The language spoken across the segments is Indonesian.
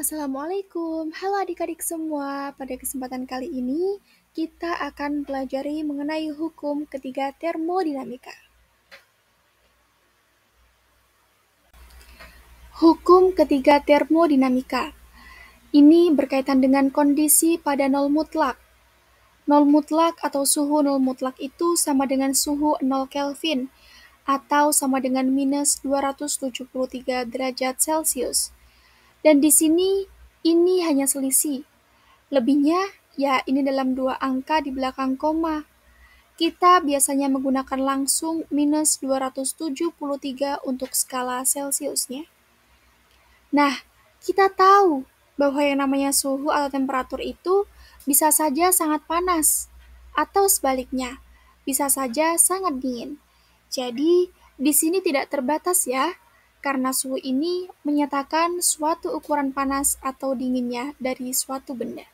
Assalamualaikum, halo adik-adik semua. Pada kesempatan kali ini, kita akan pelajari mengenai hukum ketiga termodinamika. Hukum ketiga termodinamika. Ini berkaitan dengan kondisi pada nol mutlak. Nol mutlak atau suhu nol mutlak itu sama dengan suhu 0 Kelvin atau sama dengan minus 273 derajat Celcius. Dan di sini, ini hanya selisih. Lebihnya, ya ini dalam dua angka di belakang koma. Kita biasanya menggunakan langsung minus 273 untuk skala Celciusnya. Nah, kita tahu bahwa yang namanya suhu atau temperatur itu bisa saja sangat panas, atau sebaliknya, bisa saja sangat dingin. Jadi, di sini tidak terbatas ya, karena suhu ini menyatakan suatu ukuran panas atau dinginnya dari suatu benda.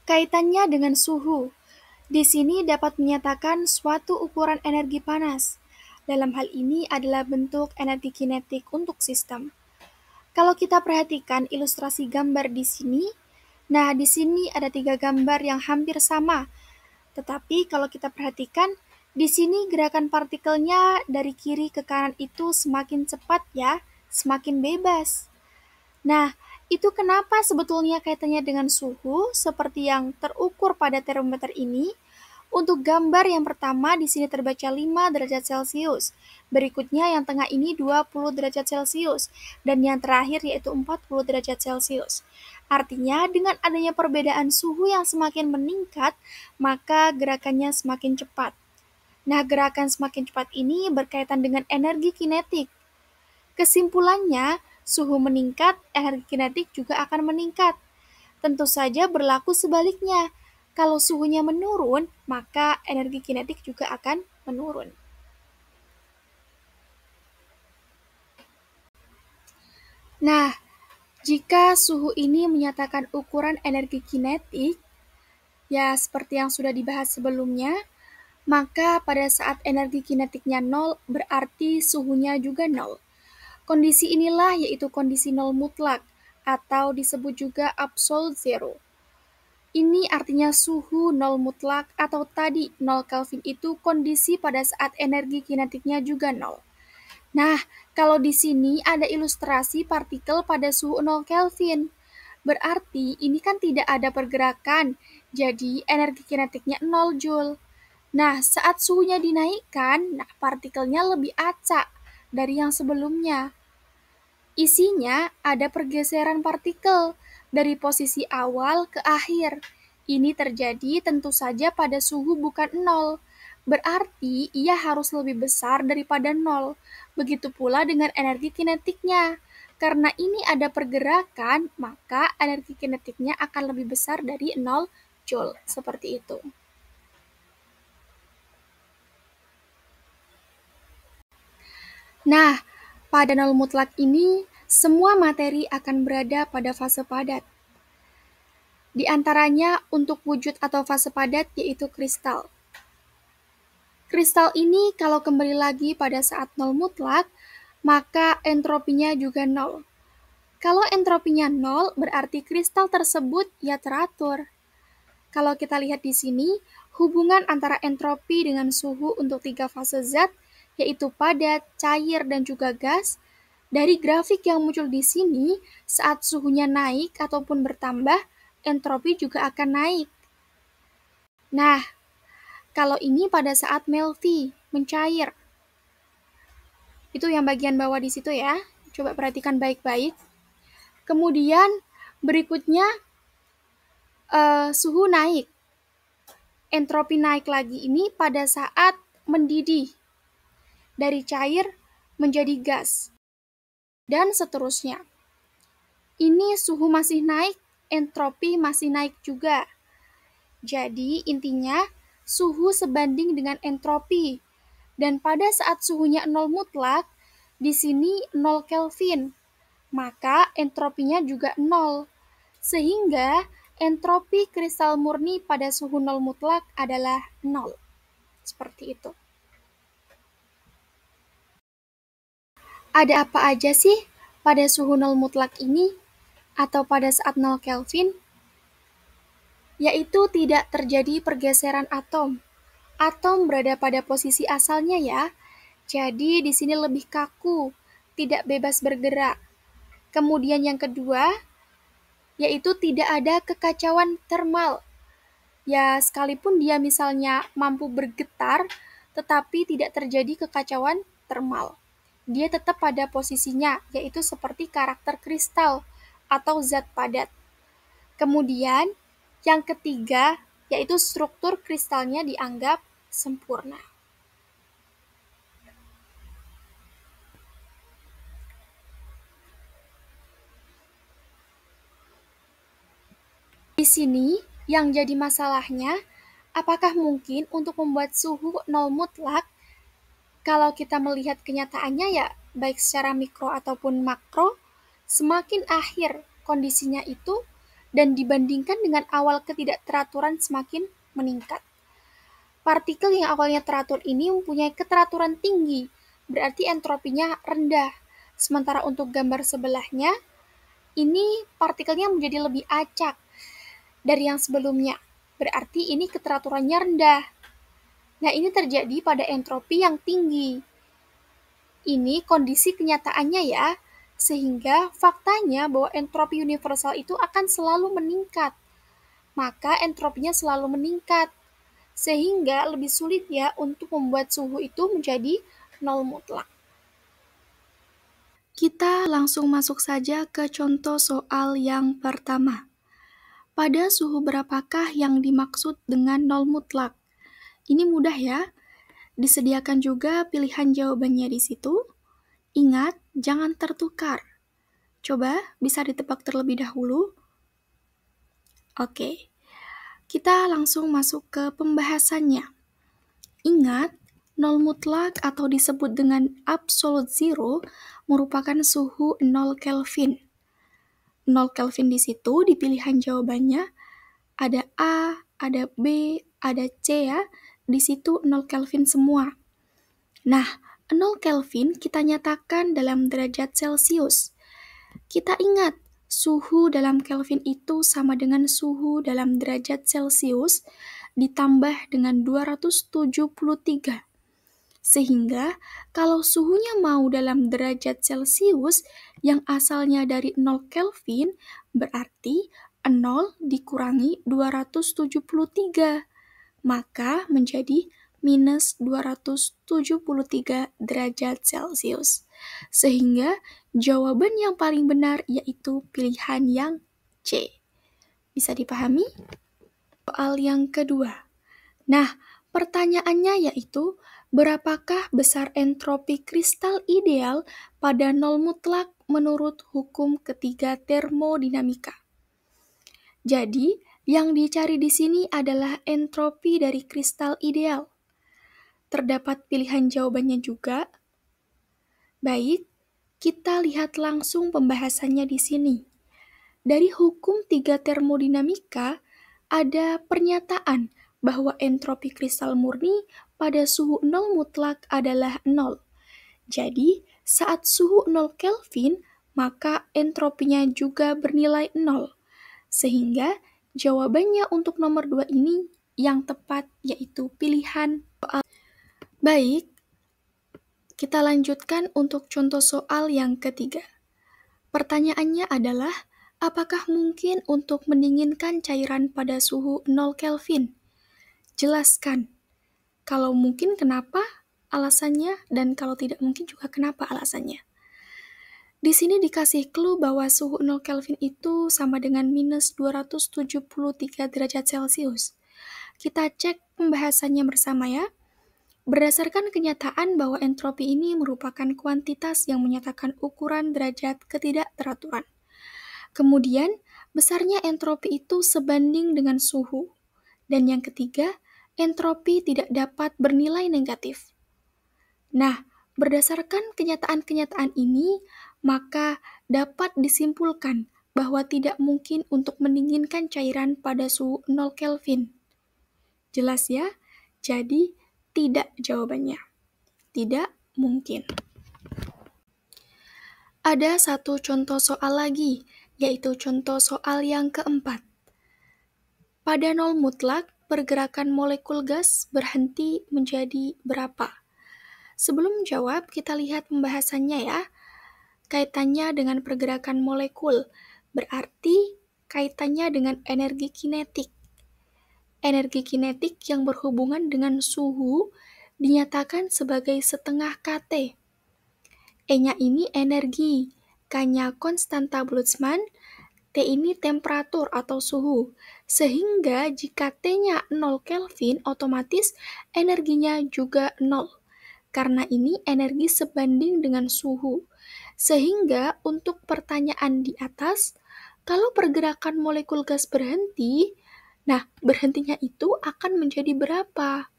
Kaitannya dengan suhu. Di sini dapat menyatakan suatu ukuran energi panas. Dalam hal ini adalah bentuk energi kinetik untuk sistem. Kalau kita perhatikan ilustrasi gambar di sini, nah di sini ada 3 gambar yang hampir sama. Tetapi kalau kita perhatikan, di sini gerakan partikelnya dari kiri ke kanan itu semakin cepat ya, semakin bebas. Nah, itu kenapa sebetulnya kaitannya dengan suhu seperti yang terukur pada termometer ini? Untuk gambar yang pertama di sini terbaca 5 derajat Celcius. Berikutnya yang tengah ini 20 derajat Celcius dan yang terakhir yaitu 40 derajat Celcius. Artinya dengan adanya perbedaan suhu yang semakin meningkat, maka gerakannya semakin cepat. Nah, gerakan semakin cepat ini berkaitan dengan energi kinetik. Kesimpulannya, suhu meningkat, energi kinetik juga akan meningkat. Tentu saja berlaku sebaliknya. Kalau suhunya menurun, maka energi kinetik juga akan menurun. Nah, jika suhu ini menyatakan ukuran energi kinetik, ya seperti yang sudah dibahas sebelumnya, maka pada saat energi kinetiknya 0 berarti suhunya juga 0. Kondisi inilah yaitu kondisi nol mutlak atau disebut juga absolute zero. Ini artinya suhu nol mutlak atau tadi 0 Kelvin itu kondisi pada saat energi kinetiknya juga 0. Nah, kalau di sini ada ilustrasi partikel pada suhu 0 Kelvin. Berarti ini kan tidak ada pergerakan, jadi energi kinetiknya 0 Joule. Nah, saat suhunya dinaikkan, partikelnya lebih acak dari yang sebelumnya. Isinya ada pergeseran partikel dari posisi awal ke akhir. Ini terjadi tentu saja pada suhu bukan 0. Berarti ia harus lebih besar daripada 0. Begitu pula dengan energi kinetiknya. Karena ini ada pergerakan, maka energi kinetiknya akan lebih besar dari 0 Joule. Seperti itu. Nah, pada nol mutlak ini, semua materi akan berada pada fase padat. Di antaranya untuk wujud atau fase padat yaitu kristal. Kristal ini kalau kembali lagi pada saat nol mutlak, maka entropinya juga nol. Kalau entropinya nol, berarti kristal tersebut ya teratur. Kalau kita lihat di sini, hubungan antara entropi dengan suhu untuk 3 fase zat, yaitu padat, cair, dan juga gas, dari grafik yang muncul di sini, saat suhunya naik ataupun bertambah, entropi juga akan naik. Nah, kalau ini pada saat melty, mencair. Itu yang bagian bawah di situ ya. Coba perhatikan baik-baik. Kemudian berikutnya suhu naik. Entropi naik lagi ini pada saat mendidih. Dari cair menjadi gas. Dan seterusnya. Ini suhu masih naik, entropi masih naik juga. Jadi intinya suhu sebanding dengan entropi. Dan pada saat suhunya 0 mutlak, di sini 0 Kelvin. Maka entropinya juga 0. Sehingga entropi kristal murni pada suhu 0 mutlak adalah 0. Seperti itu. Ada apa aja sih pada suhu nol mutlak ini atau pada saat 0 Kelvin? Yaitu tidak terjadi pergeseran atom. Atom berada pada posisi asalnya ya. Jadi di sini lebih kaku, tidak bebas bergerak. Kemudian yang kedua, yaitu tidak ada kekacauan termal. Ya, sekalipun dia misalnya mampu bergetar, tetapi tidak terjadi kekacauan termal. Dia tetap pada posisinya, yaitu seperti karakter kristal atau zat padat. Kemudian, yang ketiga, yaitu struktur kristalnya dianggap sempurna. Di sini, yang jadi masalahnya, apakah mungkin untuk membuat suhu nol mutlak? Kalau kita melihat kenyataannya ya, baik secara mikro ataupun makro, semakin akhir kondisinya itu dan dibandingkan dengan awal ketidakteraturan semakin meningkat. Partikel yang awalnya teratur ini mempunyai keteraturan tinggi, berarti entropinya rendah. Sementara untuk gambar sebelahnya, ini partikelnya menjadi lebih acak dari yang sebelumnya. Berarti ini keteraturannya rendah. Nah, ini terjadi pada entropi yang tinggi. Ini kondisi kenyataannya ya, sehingga faktanya bahwa entropi universal itu akan selalu meningkat. Maka entropinya selalu meningkat, sehingga lebih sulit ya untuk membuat suhu itu menjadi nol mutlak. Kita langsung masuk saja ke contoh soal yang pertama. Pada suhu berapakah yang dimaksud dengan nol mutlak? Ini mudah ya. Disediakan juga pilihan jawabannya di situ. Ingat, jangan tertukar. Coba bisa ditebak terlebih dahulu. Oke, kita langsung masuk ke pembahasannya. Ingat, nol mutlak atau disebut dengan absolute zero merupakan suhu 0 Kelvin. 0 Kelvin di situ di pilihan jawabannya ada A, ada B, ada C ya. Di situ 0 Kelvin semua. Nah, 0 Kelvin kita nyatakan dalam derajat Celcius. Kita ingat, suhu dalam Kelvin itu sama dengan suhu dalam derajat Celcius ditambah dengan 273. Sehingga kalau suhunya mau dalam derajat Celcius yang asalnya dari 0 Kelvin, berarti 0 dikurangi 273, maka menjadi minus 273 derajat Celcius. Sehingga jawaban yang paling benar yaitu pilihan yang C. Bisa dipahami? Soal yang kedua. Nah, pertanyaannya yaitu, berapakah besar entropi kristal ideal pada nol mutlak menurut hukum ketiga termodinamika? Jadi, yang dicari di sini adalah entropi dari kristal ideal. Terdapat pilihan jawabannya juga. Baik, kita lihat langsung pembahasannya di sini. Dari hukum 3 termodinamika, ada pernyataan bahwa entropi kristal murni pada suhu 0 mutlak adalah 0. Jadi, saat suhu 0 Kelvin, maka entropinya juga bernilai 0. Sehingga jawabannya untuk nomor 2 ini yang tepat yaitu pilihan soal. Baik, kita lanjutkan untuk contoh soal yang ketiga. Pertanyaannya adalah, apakah mungkin untuk mendinginkan cairan pada suhu 0 Kelvin? Jelaskan. Kalau mungkin kenapa alasannya, dan kalau tidak mungkin juga kenapa alasannya. Di sini dikasih clue bahwa suhu 0 Kelvin itu sama dengan minus 273 derajat Celcius. Kita cek pembahasannya bersama ya. Berdasarkan kenyataan bahwa entropi ini merupakan kuantitas yang menyatakan ukuran derajat ketidakteraturan. Kemudian, besarnya entropi itu sebanding dengan suhu. Dan yang ketiga, entropi tidak dapat bernilai negatif. Nah, berdasarkan kenyataan-kenyataan ini, maka dapat disimpulkan bahwa tidak mungkin untuk mendinginkan cairan pada suhu 0 Kelvin. Jelas ya? Jadi, tidak jawabannya. Tidak mungkin. Ada satu contoh soal lagi, yaitu contoh soal yang keempat. Pada nol mutlak, pergerakan molekul gas berhenti menjadi berapa? Sebelum menjawab, kita lihat pembahasannya ya. Kaitannya dengan pergerakan molekul, berarti kaitannya dengan energi kinetik. Energi kinetik yang berhubungan dengan suhu dinyatakan sebagai setengah kT. E-nya ini energi, K-nya konstanta Boltzmann, T ini temperatur atau suhu. Sehingga jika T-nya 0 Kelvin, otomatis energinya juga 0. Karena ini energi sebanding dengan suhu. Sehingga untuk pertanyaan di atas, kalau pergerakan molekul gas berhenti, nah berhentinya itu akan menjadi berapa?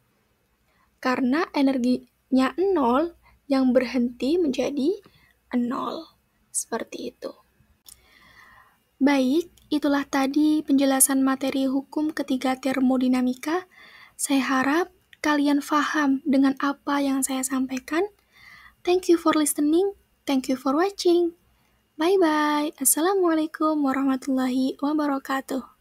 Karena energinya 0, yang berhenti menjadi 0. Seperti itu. Baik, itulah tadi penjelasan materi hukum ketiga termodinamika. Saya harap kalian paham dengan apa yang saya sampaikan. Thank you for listening. Thank you for watching. Bye-bye. Assalamualaikum warahmatullahi wabarakatuh.